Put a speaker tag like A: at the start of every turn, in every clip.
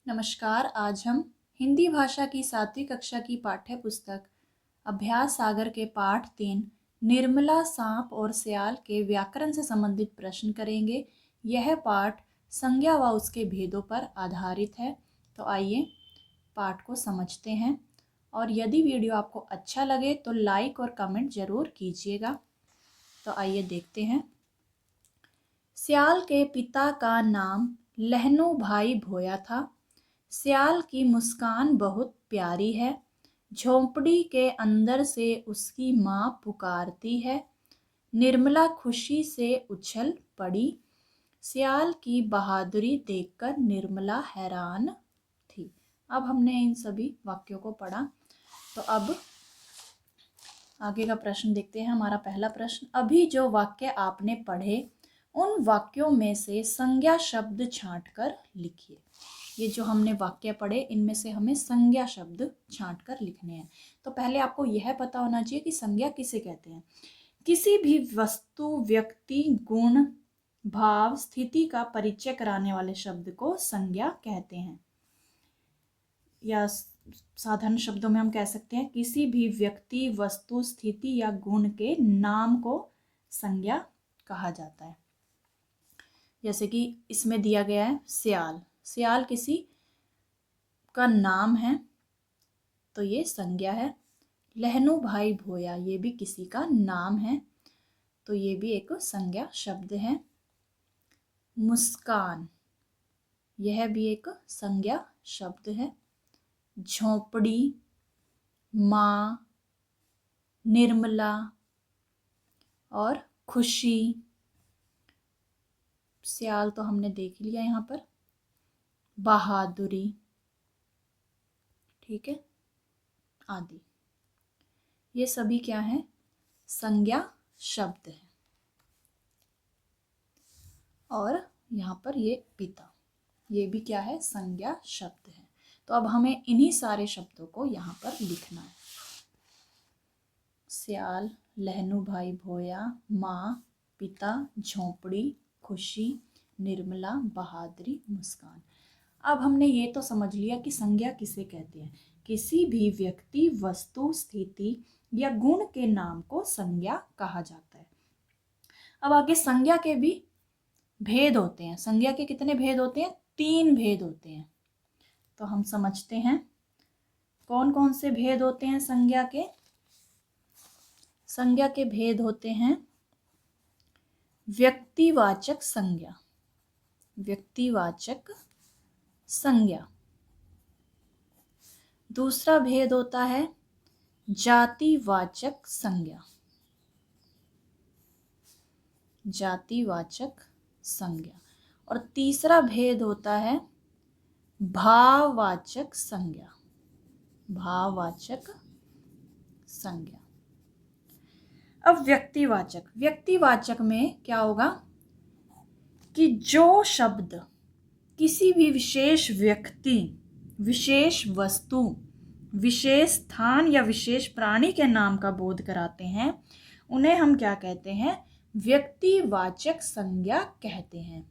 A: नमस्कार। आज हम हिंदी भाषा की 7वीं कक्षा की पाठ्य पुस्तक अभ्यास सागर के पाठ 3 निर्मला सांप और सियाल के व्याकरण से संबंधित प्रश्न करेंगे। यह पाठ संज्ञा व उसके भेदों पर आधारित है। तो आइए पाठ को समझते हैं, और यदि वीडियो आपको अच्छा लगे तो लाइक और कमेंट जरूर कीजिएगा। तो आइए देखते हैं। सियाल के पिता का नाम लहनू भाई भोया था। सियाल की मुस्कान बहुत प्यारी है। झोंपड़ी के अंदर से उसकी माँ पुकारती है। निर्मला खुशी से उछल पड़ी। सियाल की बहादुरी देखकर निर्मला हैरान थी। अब हमने इन सभी वाक्यों को पढ़ा, तो अब आगे का प्रश्न देखते हैं। हमारा पहला प्रश्न, अभी जो वाक्य आपने पढ़े उन वाक्यों में से संज्ञा शब्द छांटकर लिखिए। ये जो हमने वाक्य पढ़े इनमें से हमें संज्ञा शब्द छांटकर लिखने हैं। तो पहले आपको यह पता होना चाहिए कि संज्ञा किसे कहते हैं। किसी भी वस्तु, व्यक्ति, गुण, भाव, स्थिति का परिचय कराने वाले शब्द को संज्ञा कहते हैं। या साधारण शब्दों में हम कह सकते हैं किसी भी व्यक्ति, वस्तु, स्थिति या गुण के नाम को संज्ञा कहा जाता है। जैसे कि इसमें दिया गया है सियाल। सियाल किसी का नाम है, तो ये संज्ञा है। लहनू भाई भोया, ये भी किसी का नाम है, तो ये भी एक संज्ञा शब्द है। मुस्कान, यह भी एक संज्ञा शब्द है। झोंपड़ी, माँ, निर्मला और खुशी, सियाल तो हमने देख लिया यहाँ पर। बहादुरी, ठीक है, आदि, ये सभी क्या है? संज्ञा शब्द है। और यहाँ पर ये पिता, ये भी क्या है? संज्ञा शब्द है। तो अब हमें इन्हीं सारे शब्दों को यहाँ पर लिखना है। सियाल, लहनू भाई भोया, माँ, पिता, झोंपड़ी, खुशी, निर्मला, बहादुरी, मुस्कान। अब हमने ये तो समझ लिया कि संज्ञा किसे कहते हैं। किसी भी व्यक्ति, वस्तु, स्थिति या गुण के नाम को संज्ञा कहा जाता है। अब आगे संज्ञा के भी भेद होते हैं। संज्ञा के कितने भेद होते हैं? 3 भेद होते हैं। तो हम समझते हैं कौन कौन से भेद होते हैं संज्ञा के। संज्ञा के भेद होते हैं व्यक्तिवाचक संज्ञा, व्यक्तिवाचक संज्ञा। दूसरा भेद होता है जातिवाचक संज्ञा, जातिवाचक संज्ञा। और तीसरा भेद होता है भाववाचक संज्ञा, भाववाचक संज्ञा। अब व्यक्तिवाचक, व्यक्तिवाचक में क्या होगा कि जो शब्द किसी भी विशेष व्यक्ति, विशेष वस्तु, विशेष स्थान या विशेष प्राणी के नाम का बोध कराते हैं, उन्हें हम क्या कहते हैं? व्यक्तिवाचक संज्ञा कहते हैं।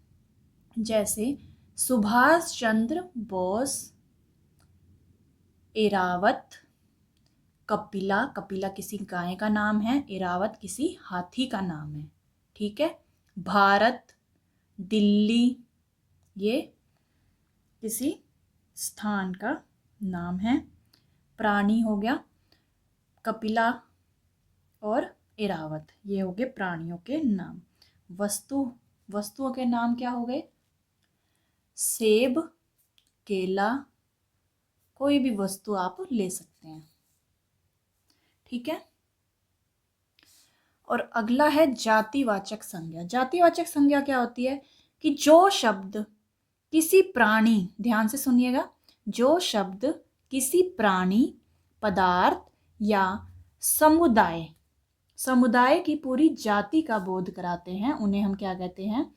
A: जैसे सुभाष चंद्र बोस, एरावत, कपिला, कपिला किसी गाय का नाम है, एरावत किसी हाथी का नाम है, ठीक है। भारत, दिल्ली, ये किसी स्थान का नाम है। प्राणी हो गया कपिला और एरावत, ये हो गए प्राणियों के नाम। वस्तु, वस्तुओं के नाम क्या हो गए? सेब, केला, कोई भी वस्तु आप ले सकते हैं, ठीक है। और अगला है जातिवाचक संज्ञा। जातिवाचक संज्ञा क्या होती है कि जो शब्द किसी प्राणी, ध्यान से सुनिएगा, जो शब्द किसी प्राणी, पदार्थ या समुदाय, समुदाय की पूरी जाति का बोध कराते हैं, उन्हें हम क्या कहते हैं?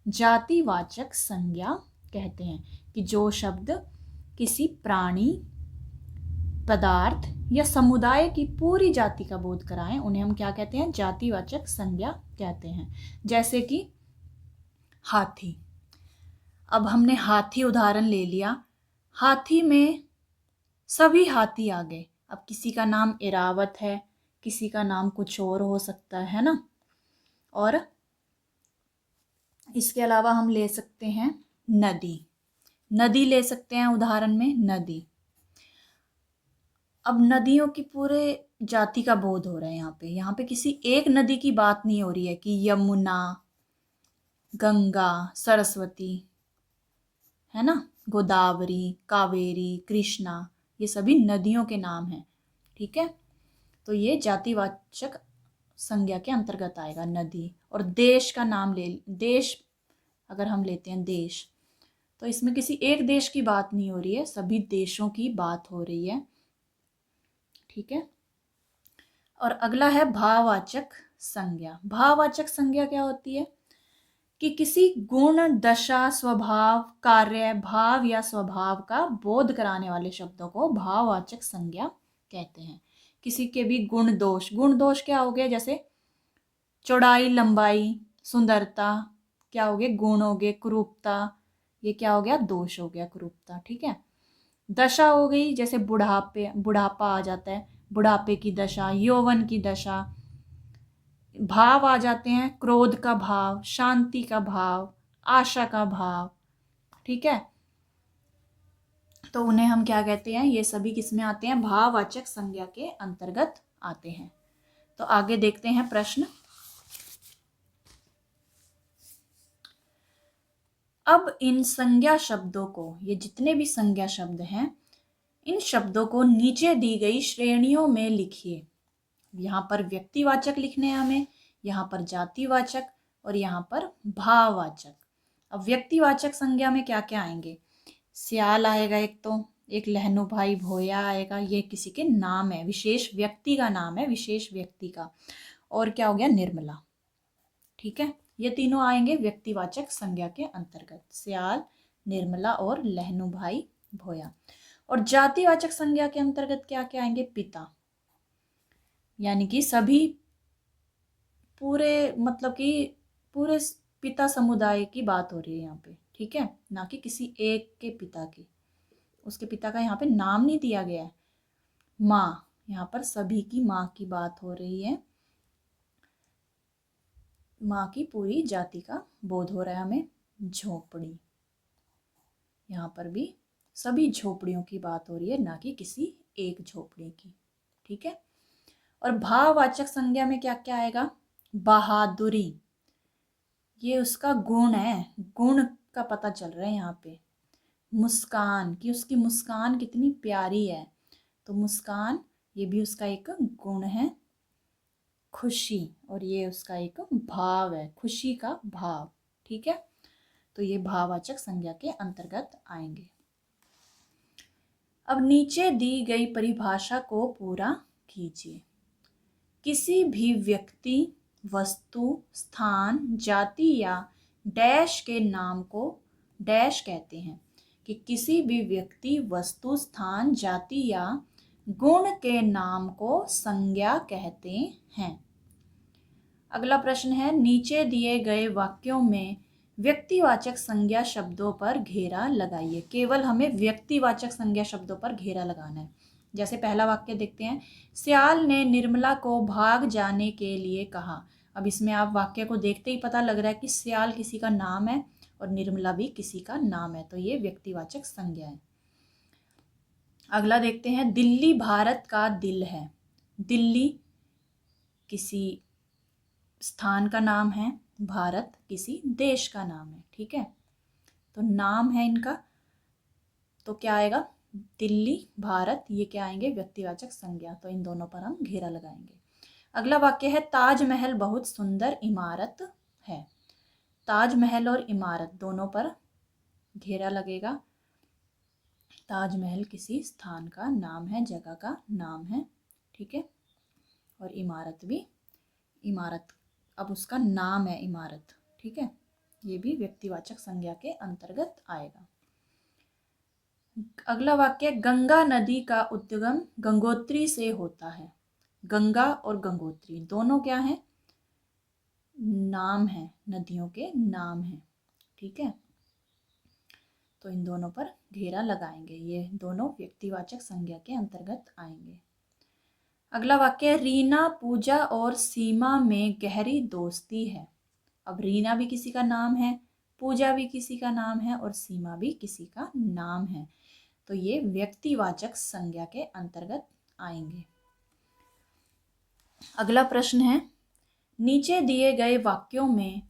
A: जातिवाचक संज्ञा कहते हैं। कि जो शब्द किसी प्राणी, पदार्थ या समुदाय की पूरी जाति का बोध कराएं, उन्हें हम क्या कहते हैं? जातिवाचक संज्ञा कहते हैं। जैसे कि हाथी। अब हमने हाथी उदाहरण ले लिया, हाथी में सभी हाथी आ गए। अब किसी का नाम इरावत है, किसी का नाम कुछ और हो सकता है ना। और इसके अलावा हम ले सकते हैं नदी, नदी ले सकते हैं उदाहरण में नदी। अब नदियों की पूरे जाति का बोध हो रहा है यहाँ पे किसी एक नदी की बात नहीं हो रही है कि यमुना, गंगा, सरस्वती, है ना, गोदावरी, कावेरी, कृष्णा, ये सभी नदियों के नाम हैं। ठीक है, तो ये जातिवाचक संज्ञा के अंतर्गत आएगा नदी। और देश का नाम देश अगर हम लेते हैं देश, तो इसमें किसी एक देश की बात नहीं हो रही है, सभी देशों की बात हो रही है। ठीक है, और अगला है भाववाचक संज्ञा। भाववाचक संज्ञा क्या होती है कि किसी गुण, दशा, स्वभाव, कार्य, भाव या स्वभाव का बोध कराने वाले शब्दों को भाववाचक संज्ञा कहते हैं। किसी के भी गुण दोष, गुण दोष क्या हो गया, जैसे चौड़ाई, लंबाई, सुंदरता, क्या हो गए गुण हो गए। कुरूपता, ये क्या हो गया दोष हो गया, कुरूपता। ठीक है, दशा हो गई, जैसे बुढ़ापा आ जाता है, बुढ़ापे की दशा, यौवन की दशा। भाव आ जाते हैं, क्रोध का भाव, शांति का भाव, आशा का भाव। ठीक है, तो उन्हें हम क्या कहते हैं, ये सभी किसमें आते हैं, भाववाचक संज्ञा के अंतर्गत आते हैं। तो आगे देखते हैं प्रश्न। अब इन संज्ञा शब्दों को, ये जितने भी संज्ञा शब्द हैं, इन शब्दों को नीचे दी गई श्रेणियों में लिखिए। यहाँ पर व्यक्तिवाचक लिखने हैं हमें, यहाँ पर जातिवाचक और यहाँ पर भाववाचक। अब व्यक्तिवाचक संज्ञा में क्या क्या आएंगे, सियाल आएगा एक लहनु भाई भोया आएगा, ये किसी के नाम है, विशेष व्यक्ति का नाम है, विशेष व्यक्ति का। और क्या हो गया, निर्मला। ठीक है, ये तीनों आएंगे व्यक्तिवाचक संज्ञा के अंतर्गत, सियाल, निर्मला और लहनु भाई भोया। और जातिवाचक संज्ञा के अंतर्गत क्या क्या आएंगे, पिता, यानी कि सभी पूरे, मतलब कि पूरे पिता समुदाय की बात हो रही है यहाँ पे। ठीक है, ना कि किसी एक के पिता की, उसके पिता का यहाँ पे नाम नहीं दिया गया है। माँ, यहाँ पर सभी की माँ की बात हो रही है, माँ की पूरी जाति का बोध हो रहा है हमें। झोपड़ी, यहाँ पर भी सभी झोपड़ियों की बात हो रही है, ना कि किसी एक झोपड़ी की। ठीक है, और भाववाचक संज्ञा में क्या क्या आएगा, बहादुरी, ये उसका गुण है, गुण का पता चल रहा है यहाँ पे। मुस्कान, कि उसकी मुस्कान कितनी प्यारी है, तो मुस्कान ये भी उसका एक गुण है। खुशी, और ये उसका एक भाव है, खुशी का भाव। ठीक है, तो ये भाववाचक संज्ञा के अंतर्गत आएंगे। अब नीचे दी गई परिभाषा को पूरा कीजिए। किसी भी व्यक्ति, वस्तु, स्थान, जाति या डैश के नाम को डैश कहते हैं, कि किसी भी व्यक्ति, वस्तु, स्थान, जाति या गुण के नाम को संज्ञा कहते हैं। अगला प्रश्न है, नीचे दिए गए वाक्यों में व्यक्तिवाचक संज्ञा शब्दों पर घेरा लगाइए। केवल हमें व्यक्तिवाचक संज्ञा शब्दों पर घेरा लगाना है। जैसे पहला वाक्य देखते हैं, सियाल ने निर्मला को भाग जाने के लिए कहा। अब इसमें आप वाक्य को देखते ही पता लग रहा है कि सियाल किसी का नाम है और निर्मला भी किसी का नाम है, तो ये व्यक्तिवाचक संज्ञा है। अगला देखते हैं, दिल्ली भारत का दिल है। दिल्ली किसी स्थान का नाम है, भारत किसी देश का नाम है। ठीक है, तो नाम है इनका, तो क्या आएगा, दिल्ली, भारत, ये क्या आएंगे, व्यक्तिवाचक संज्ञा, तो इन दोनों पर हम घेरा लगाएंगे। अगला वाक्य है, ताजमहल बहुत सुंदर इमारत है। ताजमहल और इमारत दोनों पर घेरा लगेगा। ताजमहल किसी स्थान का नाम है, जगह का नाम है। ठीक है, और इमारत भी, इमारत अब उसका नाम है इमारत। ठीक है, ये भी व्यक्तिवाचक संज्ञा के अंतर्गत आएगा। अगला वाक्य, गंगा नदी का उद्गम गंगोत्री से होता है। गंगा और गंगोत्री दोनों क्या हैं, नाम है, नदियों के नाम है। ठीक है, तो इन दोनों पर घेरा लगाएंगे, ये दोनों व्यक्तिवाचक संज्ञा के अंतर्गत आएंगे। अगला वाक्य, रीना, पूजा और सीमा में गहरी दोस्ती है। अब रीना भी किसी का नाम है, पूजा भी किसी का नाम है और सीमा भी किसी का नाम है, तो ये व्यक्तिवाचक संज्ञा के अंतर्गत आएंगे। अगला प्रश्न है, नीचे दिए गए वाक्यों में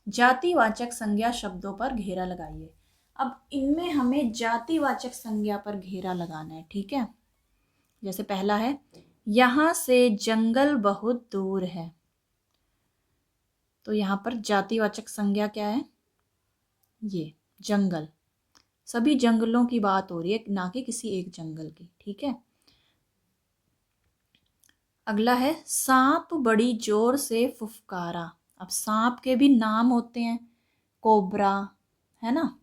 A: जातिवाचक संज्ञा शब्दों पर घेरा लगाइए। अब इनमें हमें जातिवाचक संज्ञा पर घेरा लगाना है, ठीक है। जैसे पहला है, यहाँ से जंगल बहुत दूर है, तो यहाँ पर जातिवाचक संज्ञा क्या है, ये जंगल, सभी जंगलों की बात हो रही है, ना कि किसी एक जंगल की, ठीक है। अगला है, सांप बड़ी जोर से फुफकारा। अब सांप के भी नाम होते हैं, कोबरा, है ना,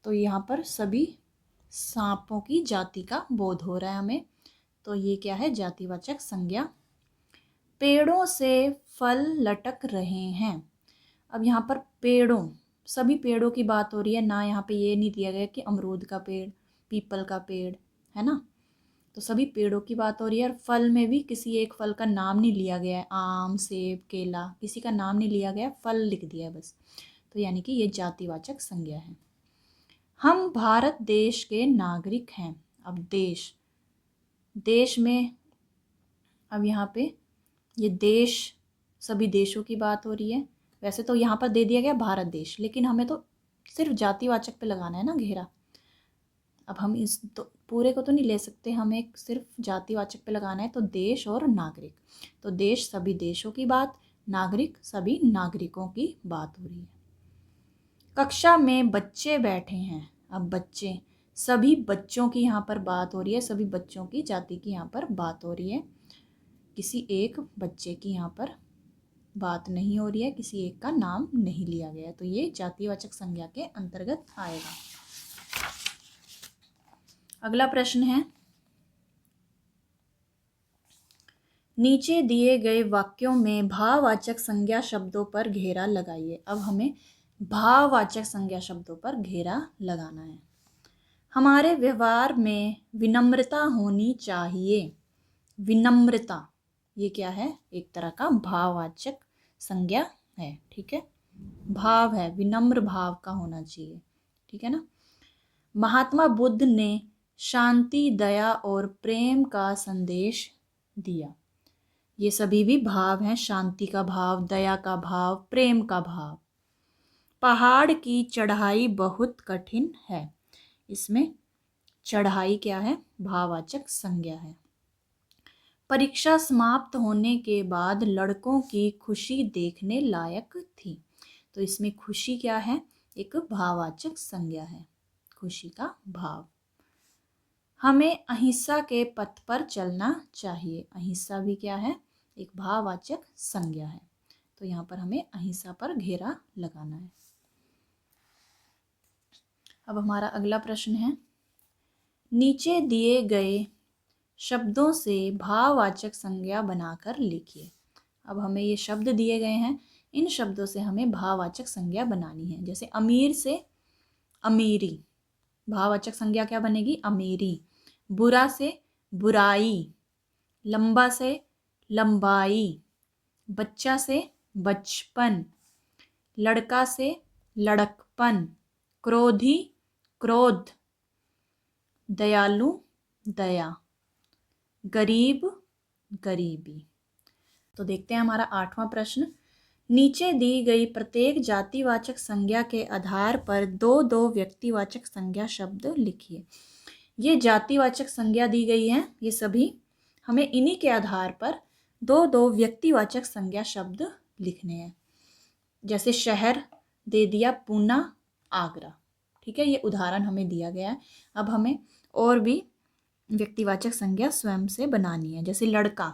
A: तो यहाँ पर सभी सांपों की जाति का बोध हो रहा है हमें, तो ये क्या है, जातिवाचक संज्ञा। पेड़ों से फल लटक रहे हैं। अब यहाँ पर पेड़ों, सभी पेड़ों की बात हो रही है, ना यहाँ पे ये नहीं दिया गया कि अमरूद का पेड़, पीपल का पेड़, है ना, तो सभी पेड़ों की बात हो रही है। और फल में भी किसी एक फल का नाम नहीं लिया गया है, आम, सेब, केला, किसी का नाम नहीं लिया गया, फल लिख दिया है बस, तो यानी कि ये जातिवाचक संज्ञा है। हम भारत देश के नागरिक हैं। अब देश, देश में, अब यहाँ पे ये देश, सभी देशों की बात हो रही है। वैसे तो यहाँ पर दे दिया गया भारत देश, लेकिन हमें तो सिर्फ जातिवाचक पे लगाना है ना घेरा। अब हम इस तो पूरे को तो नहीं ले सकते, हमें सिर्फ जातिवाचक पे लगाना है, तो देश और नागरिक, तो देश सभी देशों की बात, नागरिक सभी नागरिकों की बात हो रही है। कक्षा में बच्चे बैठे हैं। अब बच्चे, सभी बच्चों की यहाँ पर बात हो रही है, सभी बच्चों की जाति की यहाँ पर बात हो रही है, किसी एक बच्चे की यहाँ पर बात नहीं हो रही है, किसी एक का नाम नहीं लिया गया, तो ये जातिवाचक संज्ञा के अंतर्गत आएगा। अगला प्रश्न है, नीचे दिए गए वाक्यों में भाववाचक संज्ञा शब्दों पर घेरा लगाइए। अब हमें भाववाचक संज्ञा शब्दों पर घेरा लगाना है। हमारे व्यवहार में विनम्रता होनी चाहिए। विनम्रता, ये क्या है, एक तरह का भाववाचक संज्ञा है, ठीक है, भाव है, विनम्र भाव का होना चाहिए, ठीक है ना। महात्मा बुद्ध ने शांति, दया और प्रेम का संदेश दिया। ये सभी भी भाव हैं, शांति का भाव, दया का भाव, प्रेम का भाव। पहाड़ की चढ़ाई बहुत कठिन है। इसमें चढ़ाई क्या है, भाववाचक संज्ञा है। परीक्षा समाप्त होने के बाद लड़कों की खुशी देखने लायक थी, तो इसमें खुशी क्या है, एक भाववाचक संज्ञा है, खुशी का भाव। हमें अहिंसा के पथ पर चलना चाहिए। अहिंसा भी क्या है, एक भाववाचक संज्ञा है, तो यहाँ पर हमें अहिंसा पर घेरा लगाना है। अब हमारा अगला प्रश्न है, नीचे दिए गए शब्दों से भाववाचक संज्ञा बनाकर लिखिए। अब हमें ये शब्द दिए गए हैं, इन शब्दों से हमें भाववाचक संज्ञा बनानी है। जैसे अमीर से अमीरी, भाववाचक संज्ञा क्या बनेगी, अमीरी। बुरा से बुराई, लंबा से लंबाई, बच्चा से बचपन, लड़का से लड़कपन, क्रोधी क्रोध, दयालु दया, गरीब गरीबी। तो देखते हैं हमारा 8वां प्रश्न, नीचे दी गई प्रत्येक जातिवाचक संज्ञा के आधार पर दो दो व्यक्तिवाचक संज्ञा शब्द लिखिए। ये जातिवाचक संज्ञा दी गई है, ये सभी हमें इन्हीं के आधार पर दो दो व्यक्तिवाचक संज्ञा शब्द लिखने हैं। जैसे शहर दे दिया पूना, आगरा, ठीक है, ये उदाहरण हमें दिया गया है। अब हमें और भी व्यक्तिवाचक संज्ञा स्वयं से बनानी है। जैसे लड़का,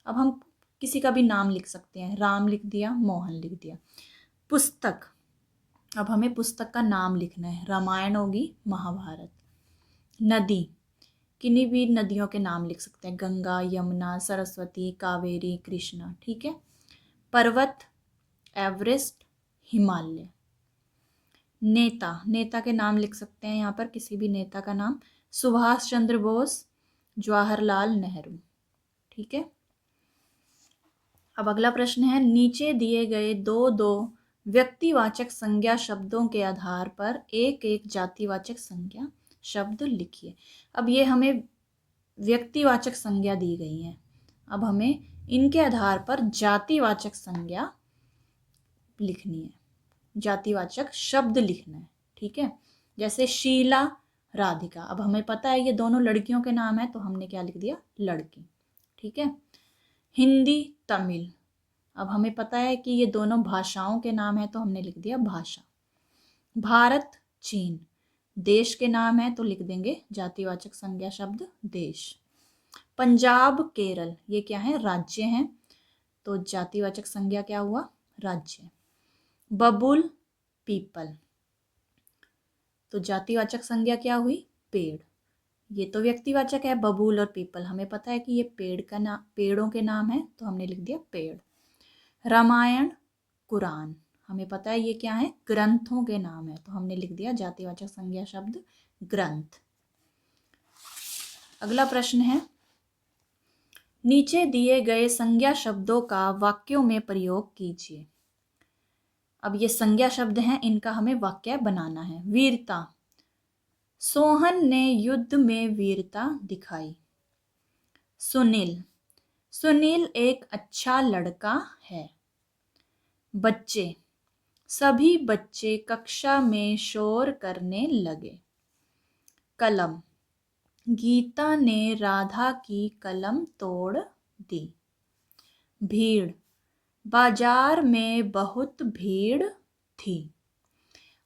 A: अब हम किसी का भी नाम लिख सकते हैं, राम लिख दिया, मोहन लिख दिया। पुस्तक, अब हमें पुस्तक का नाम लिखना है, रामायण होगी, महाभारत। नदी, किन्हीं भी नदियों के नाम लिख सकते हैं, गंगा, यमुना, सरस्वती, कावेरी, कृष्णा, ठीक है। पर्वत, एवरेस्ट, हिमालय। नेता, नेता के नाम लिख सकते हैं यहाँ पर, किसी भी नेता का नाम। सुभाष चंद्र बोस, जवाहरलाल नेहरू। ठीक है। अब अगला प्रश्न है, नीचे दिए गए दो दो व्यक्तिवाचक संज्ञा शब्दों के आधार पर एक एक जातिवाचक संज्ञा शब्द लिखिए। अब ये हमें व्यक्तिवाचक संज्ञा दी गई है, अब हमें इनके आधार पर जातिवाचक संज्ञा लिखनी है, जातिवाचक शब्द लिखना है। ठीक है। जैसे शीला, राधिका, अब हमें पता है ये दोनों लड़कियों के नाम है, तो हमने क्या लिख दिया, लड़की। ठीक है। हिंदी, तमिल, अब हमें पता है कि ये दोनों भाषाओं के नाम है, तो हमने लिख दिया भाषा। भारत, चीन, देश के नाम है, तो लिख देंगे जातिवाचक संज्ञा शब्द देश। पंजाब, केरल, ये क्या है, राज्य हैं, तो जातिवाचक संज्ञा क्या हुआ, राज्य। बबुल, पीपल, तो जातिवाचक संज्ञा क्या हुई, पेड़। ये तो व्यक्तिवाचक है, बबूल और पीपल, हमें पता है कि ये पेड़ का नाम, पेड़ों के नाम है, तो हमने लिख दिया पेड़। रामायण, कुरान, हमें पता है ये क्या है, ग्रंथों के नाम है, तो हमने लिख दिया जातिवाचक संज्ञा शब्द ग्रंथ। अगला प्रश्न है, नीचे दिए गए संज्ञा शब्दों का वाक्यों में प्रयोग कीजिए। अब ये संज्ञा शब्द हैं, इनका हमें वाक्य बनाना है। वीरता, सोहन ने युद्ध में वीरता दिखाई। सुनील, सुनील एक अच्छा लड़का है। बच्चे, सभी बच्चे कक्षा में शोर करने लगे। कलम, गीता ने राधा की कलम तोड़ दी। भीड़, बाजार में बहुत भीड़ थी।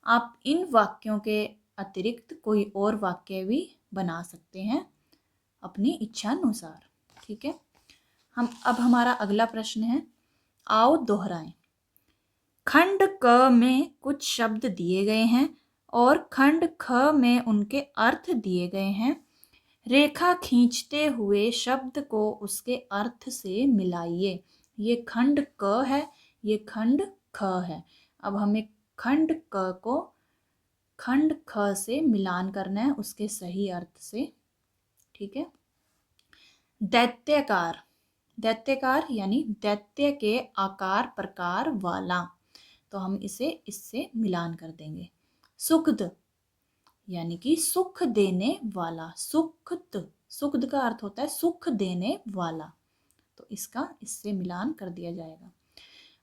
A: आप इन वाक्यों के अतिरिक्त कोई और वाक्य भी बना सकते हैं अपनी इच्छा अनुसार। ठीक है। अब हमारा अगला प्रश्न है, आओ दोहराएं। खंड क में कुछ शब्द दिए गए हैं और खंड ख में उनके अर्थ दिए गए हैं। रेखा खींचते हुए शब्द को उसके अर्थ से मिलाइए। ये खंड क है, ये खंड ख है। अब हमें खंड क को खंड ख से मिलान करना है उसके सही अर्थ से। ठीक है। दैत्यकार, दैत्यकार यानी दैत्य के आकार प्रकार वाला, तो हम इसे इससे मिलान कर देंगे। सुखद यानी कि सुख देने वाला। सुखद, सुखद का अर्थ होता है सुख देने वाला, तो इसका इससे मिलान कर दिया जाएगा।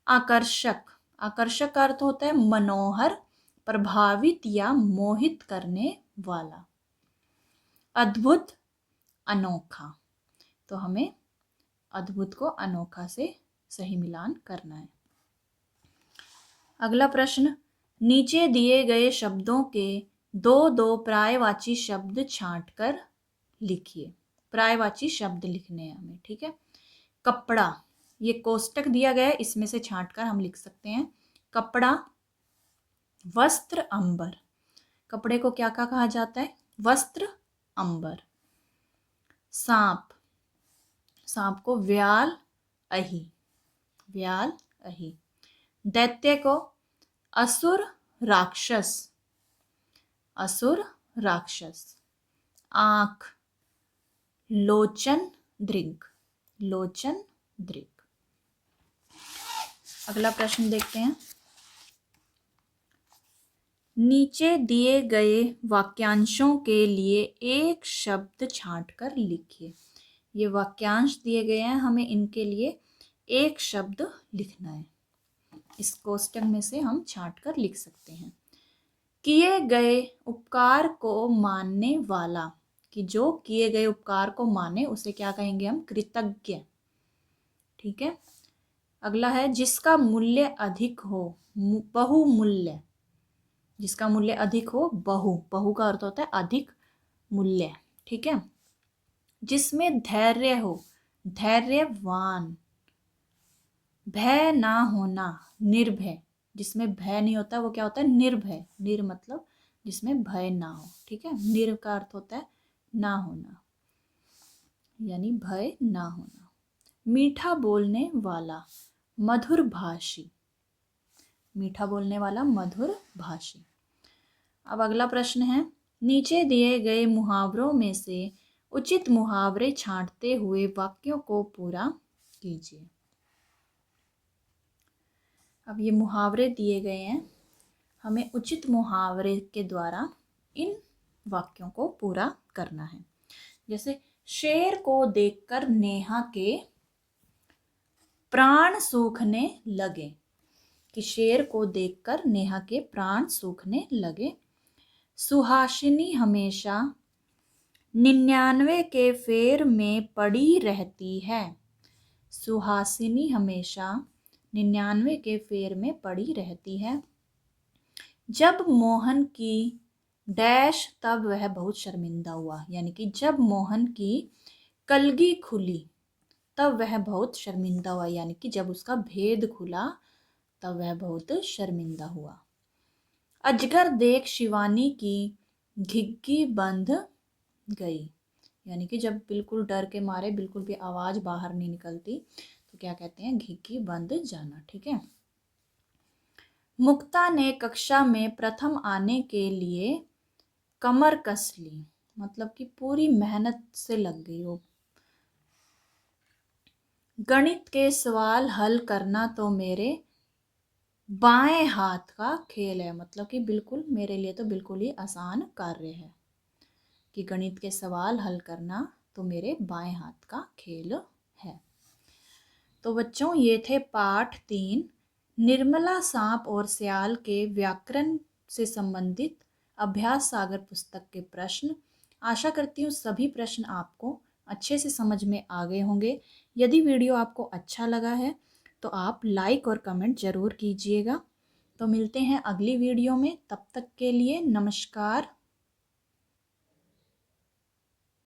A: आकर्षक, आकर्षक का अर्थ होता है मनोहर, प्रभावित या मोहित करने वाला। अद्भुत, अनोखा, तो हमें अद्भुत को अनोखा से सही मिलान करना है। अगला प्रश्न, नीचे दिए गए शब्दों के दो दो पर्यायवाची शब्द छांटकर लिखिए। पर्यायवाची शब्द लिखने हैं हमें। ठीक है। कपड़ा, ये कोष्टक दिया गया है, इसमें से छांटकर हम लिख सकते हैं। कपड़ा, वस्त्र, अंबर, कपड़े को क्या क्या कहा जाता है, वस्त्र, अंबर। सांप, सांप को व्याल, अहि, व्याल, अहि। दैत्य को असुर, राक्षस, असुर, राक्षस। आंख, लोचन, दृग, लोचन, दृग। अगला प्रश्न देखते हैं, नीचे दिए गए वाक्यांशों के लिए एक शब्द छांटकर लिखिए। ये वाक्यांश दिए गए हैं, हमें इनके लिए एक शब्द लिखना है। इस कोष्टक में से हम छांटकर लिख सकते हैं। किए गए उपकार को मानने वाला, कि जो किए गए उपकार को माने उसे क्या कहेंगे हम, कृतज्ञ। ठीक है। अगला है, जिसका मूल्य अधिक हो, बहुमूल्य, जिसका मूल्य अधिक हो, बहु, बहु का अर्थ होता है अधिक मूल्य। ठीक है। जिसमें धैर्य हो, धैर्यवान। भय ना होना, निर्भय, जिसमें भय नहीं होता वो क्या होता है, निर्भय। निर मतलब जिसमें भय ना हो। ठीक है। निर का अर्थ होता है ना होना, यानी भय ना होना। मीठा बोलने वाला, मधुर भाषी, मीठा बोलने वाला, मधुर भाषी। अब अगला प्रश्न है, नीचे दिए गए मुहावरों में से उचित मुहावरे छांटते हुए वाक्यों को पूरा कीजिए। अब ये मुहावरे दिए गए हैं, हमें उचित मुहावरे के द्वारा इन वाक्यों को पूरा करना है। जैसे शेर को देखकर नेहा के प्राण सूखने लगे, कि शेर को देखकर नेहा के प्राण सूखने लगे। सुहासिनी हमेशा 99 के फेर में पड़ी रहती है। सुहासिनी हमेशा 99 के फेर में पड़ी रहती है। जब मोहन की डैश तब वह बहुत शर्मिंदा हुआ, यानी कि जब मोहन की कलगी खुली तब वह बहुत शर्मिंदा हुआ, यानी कि जब उसका भेद खुला तब वह बहुत शर्मिंदा हुआ। अजगर देख शिवानी की घिग्गी बंध गई, यानी कि जब बिल्कुल डर के मारे बिल्कुल भी आवाज बाहर नहीं निकलती तो क्या कहते हैं, घिग्गी बंध जाना। ठीक है। मुक्ता ने कक्षा में प्रथम आने के लिए कमर कस ली, मतलब कि पूरी मेहनत से लग गई वो। गणित के सवाल हल करना तो मेरे बाएं हाथ का खेल है, मतलब कि बिल्कुल मेरे लिए तो बिल्कुल ही आसान कार्य है, कि गणित के सवाल हल करना तो मेरे बाएं हाथ का खेल है। तो बच्चों, ये थे पाठ 3 निर्मला सांप और सियाल के व्याकरण से संबंधित अभ्यास सागर पुस्तक के प्रश्न। आशा करती हूँ सभी प्रश्न आपको अच्छे से समझ में आ गए होंगे। यदि वीडियो आपको अच्छा लगा है तो आप लाइक और कमेंट ज़रूर कीजिएगा। तो मिलते हैं अगली वीडियो में, तब तक के लिए नमस्कार।